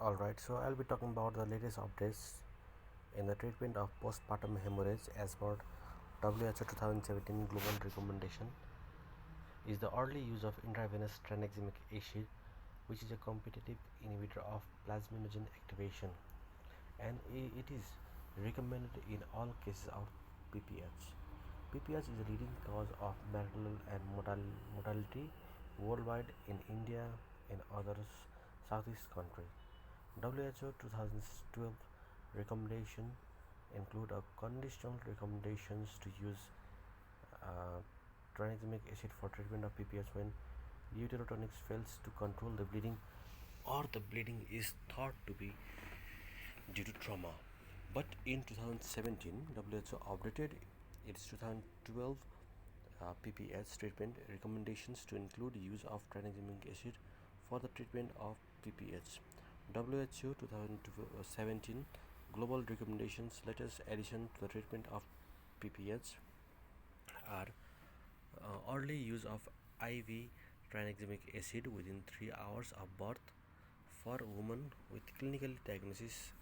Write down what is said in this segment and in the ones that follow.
Alright, so I'll be talking about the latest updates in the treatment of postpartum hemorrhage as per WHO 2017 global recommendation is the early use of intravenous tranexamic acid, which is a competitive inhibitor of plasminogen activation, and it is recommended in all cases of PPH. PPH is a leading cause of marital and mortality worldwide in India and other Southeast countries. WHO 2012 recommendation include a conditional recommendations to use uh, tranexamic acid for treatment of PPH when uterotonics fails to control the bleeding or the bleeding is thought to be due to trauma. But in 2017, WHO updated its 2012 PPH treatment recommendations to include use of tranexamic acid for the treatment of PPH. WHO 2017 global recommendations latest addition to the treatment of PPH are early use of IV tranexamic acid within 3 hours of birth for women with clinical diagnosis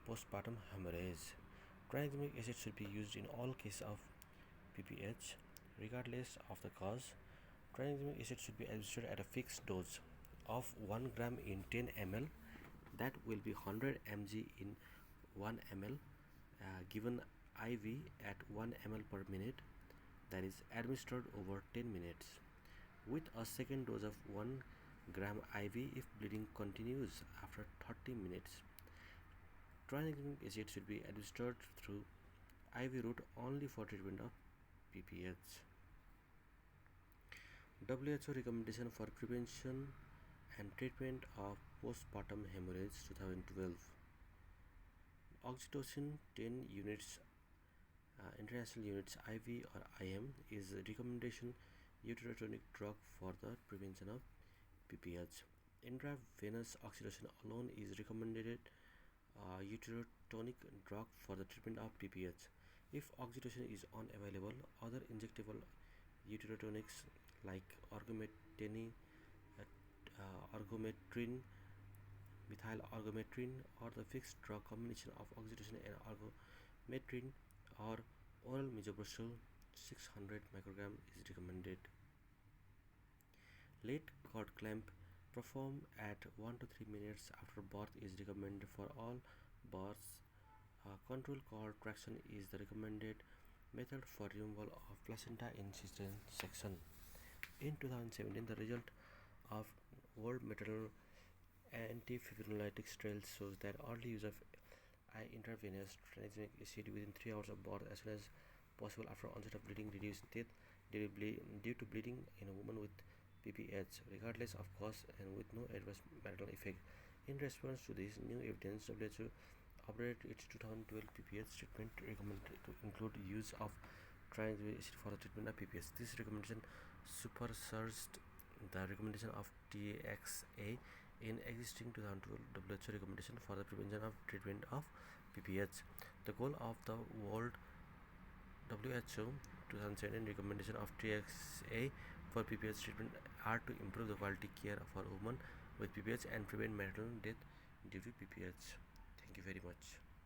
postpartum hemorrhage. Tranexamic acid should be used in all cases of PPH regardless of the cause. Tranexamic acid should be administered at a fixed dose of 1 gram in 10 ml, that will be 100 mg in 1 ml, given IV at 1 ml per minute, that is administered over 10 minutes, with a second dose of 1 gram IV if bleeding continues after 30 minutes. Tranexamic acid should be administered through IV route only for treatment of PPH. WHO recommendation for prevention and treatment of postpartum hemorrhage 2012. Oxytocin 10 units, international units IV or IM, is a recommendation uterotonic drug for the prevention of PPH. Intravenous oxytocin alone is recommended uterotonic drug for the treatment of PPH. If oxytocin is unavailable, other injectable uterotonics like argometine, argometrin, methyl argometrin, or the fixed drug combination of oxytocin and argometrin or oral misoprostol 600 microgram is recommended. Late cord clamp performed at 1 to 3 minutes after birth is recommended for all births. Control cord traction is the recommended method for removal of placenta in cesarean section. In 2017, the result of World Maternal Antifibrinolytic trials shows that early use of intravenous tranexamic acid within 3 hours of birth as soon as possible after onset of bleeding reduced death due to bleeding in a woman with PPH, regardless of cause and with no adverse marital effect. In response to this new evidence, WHO updated its 2012 PPH treatment recommended to include use of tranexamic acid for the treatment of PPH. This recommendation superseded the recommendation of TXA in existing 2012 WHO recommendation for the prevention of treatment of PPH. The goal of the World WHO 2017 recommendation of TXA for PPH treatment are to improve the quality care for women with PPH and prevent maternal death due to PPH. Thank you very much.